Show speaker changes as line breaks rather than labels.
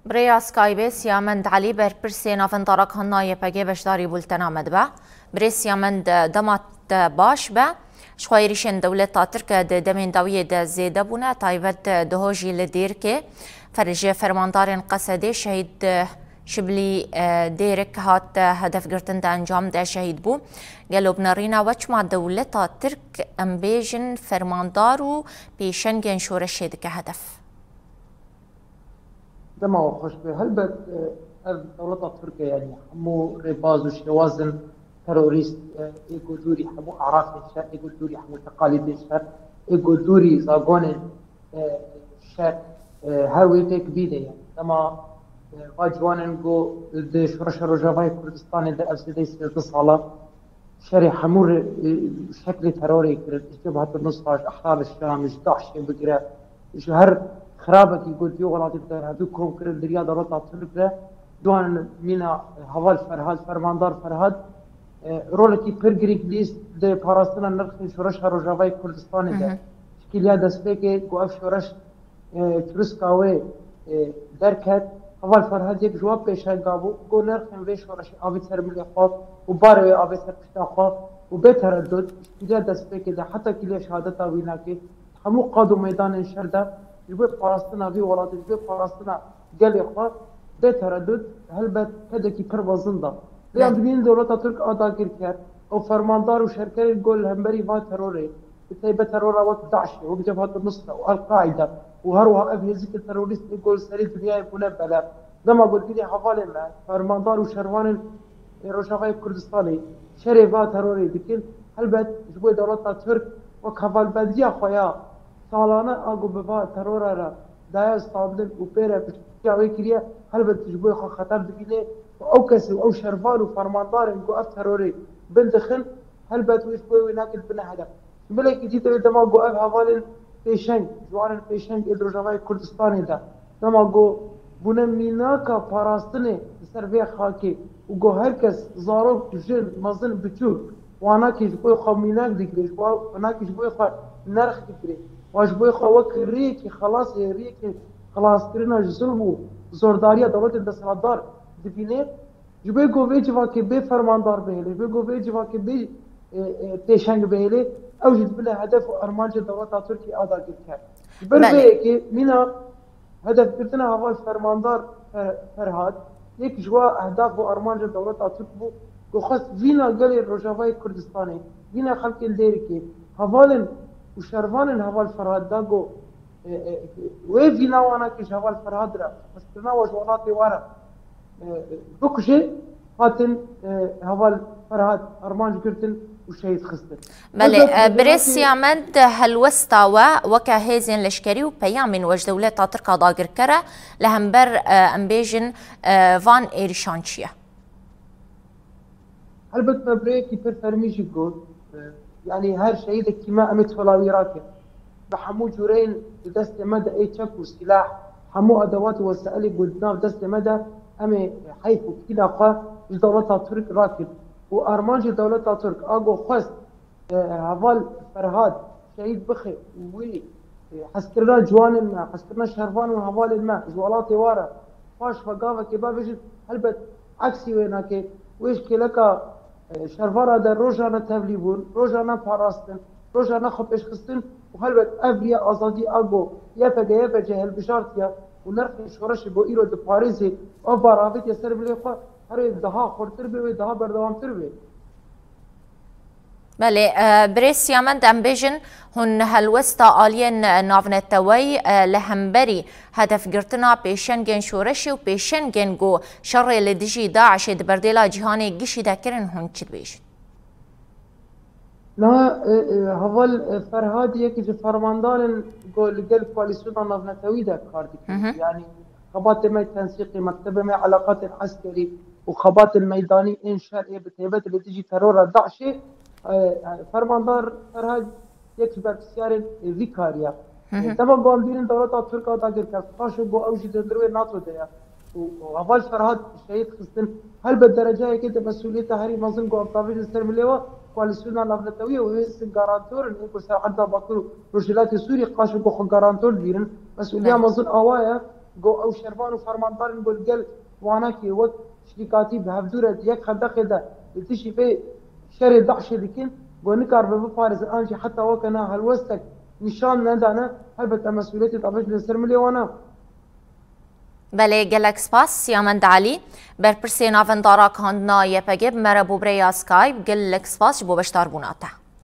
بریا سکایبه سیامند علی بر پرسی نافن طرق هنای پگه بشداری بولتنا مدبه بری سیامند دمات باش به شخویریشن دولت ترک دمین داویه ده زیده بونه تایبت دهوجی لدیر که فرج فرماندارن قصده شهید شبلی دیرک هات هدف گرتن ده انجام ده شهید بو گلو بنارینا وچما دولت ترک امبیجن فرماندارو پیشنگن شورشه ده که هدف
دما خوش به هل بد دولت تركيا يعني همو رباز وشوازن تروريست ايجو دوري همو اعراف الشر ايجو دوري همو تقاليد الشر ايجو دوري زاغون الشر هاوي تك بيده يعني دما واجوانن جو شرش رجاوي كردستان ده افسديس اتصالا شري حمور شكل تروري كرد اشتبهت النصفاج احرار الشام داعش بقرا شهر خرابك يقول يو غلطي بتاع هذوكم كرد الرياضه رطع تركه دوان مينا هوال فرهاد فرماندار فرهاد رولكي بيرجريك ليست دي باراستنا نرخي شورش روجاوي كردستان ده شكليا دسبيكي قوف شورش ترسكاوي دركت هوال فرهاد يك جواب بيشان قابو قو نرخي ويش شورش ابي سر ملي خاف وباروي ابي سر بشتا خاف وبتردد شكليا دسبيكي ده حتى كليا شهادتها ويناكي همو قادو ميدان الشر ده جبه پاراستنا وی ولات جبه پاراستنا گلی خوا به تردد هلبت کده کی پر وزنده لیام ببین دولت ترک آداگر کرد او فرماندار و شرکت گل همبری و تروره بتای ترور وقت داعش و جبهة النصرة والقاعدة وهروها أفيزيك التروريست يقول سري دنيا يكون بلا لما قلت لي حوالي ما فرماندار وشروان روشافاي كردستاني شريفا تروري لكن هلبت جبه دولت ترك وكفال بديا خويا سالانه آگو ببا ترور را دایا استابدن و پیره پشتیاوی کریه هلبت تجبوی خو خطر دبینه و او کسی و او شرفان و فرماندار انگو اف تروری بندخن هلبت ویش بوی ناکل بنا هدف ملکی جیتا دما گو اف حوالن پیشنگ جوان پیشنگ ادروجاوی کردستانی دا دما گو بونه میناکا پاراستنه سر وی خاکی و گو هر کس زارو جن مزن بچو وانا کی جبوی خو میناک دیگریش وانا کی جبوی خو نرخ دیگری واش بوي خوك ريكي خلاص ريكي خلاص كرنا ظلم زورداريا دولت اندسادار دبينه جبه گوي جوا كي بي فرماندار بهله جبه گوي جوا كي بي تيشنگ بهله او جد بلا هدف ارمان دولت تركي ادا كير بربه كي مينا هدف كرتنا هوا فرماندار فرهاد يك جوا اهداف وارمان دولت ترك بو جو خاص فينا قال الرجاوي كردستاني فينا خلق الديركي هوالن وشرفان هوال فرهاد داغو ويفي نوانا كش هوال فرهاد را بس تناوش ولاتي ورا بكشي هاتن هوال فرهاد ارمان كرتن وشهيد خستن
بله بريس يامد هلوستا وكهيزين لشكري وبيامن وج دولت تركا داغر كرا لهمبر امبيجن فان ايرشانشيا
هلبت بريكي فرميجي جول يعني هر شهيد كما أمت فلاوي راكب بحمو جورين دست مدى أي تشك وسلاح حمو أدوات وسائل قدام دست مدى أمي حيث كلا خا دولة ترك راكب وأرمانج دولة ترك أجو خست هفال فرهاد شهيد بخي وي حسكرنا جوان الماء حسكرنا شرفان وهفال الماء جوالات وارا فاش فقافة كباب يجد هلبت عكسي ويناكي ويش كلكا شرفارا در روزانه تبلیغون روزانه پاراستن روزانه خبش خستن و هلبت افریا آزادی آگو یا پگه هل بشارتیا و نرخ شورش با ایرو د پاریزی او باراویت سر بلی خو هر دها خورتر به دها بردوامتر به
بله بريس يامند امبيجن هن هلوستا آلين نافنتوي لهمبري هدف قرتنا بيشنجن شورشي وبيشنجن جو شر لدجي داعش دبرديلا جهاني قشي داكرن هن چد بيش
لا هوال فرهاد يكي فرماندان جو لقل كواليسيون نافنتوي دا كاردك يعني خبات ما تنسيقي مكتبه ما علاقات عسكري وخبات الميداني انشاء بتهبت اللي تجي ترور داعشي فرماندار فرهاد یک بسیار ویکاریا تمام قوانین دولت ترکیه داگر کرد خاصه با اوج دندروی ناتو دیا و اول فرهاد شهید خستن هل به درجه که مسئولیت هری منظم قوم تاویل استرملیوا کواليسيون الافريقيه وهي جارانتور ان يكون عندها بطل رجلات سوري قاش بو جارانتور ديرن مسؤوليه منظم اوايا جو او شرفان و فرماندارن گل گل وانا کی وقت شرکاتی به هفدور یک خندق ده تشي في شر دعش دكين ونكار بفارس الان حتى وكنا هالوستك نشان ندانا هلبت مسؤوليتي طبعا لسر مليوانا.
بله گلک سپاس سیامند علی برپرسی نافندارا کاندنا یپگب مرا بو بریا سکایب گلک سپاس بو بشتار بوناته.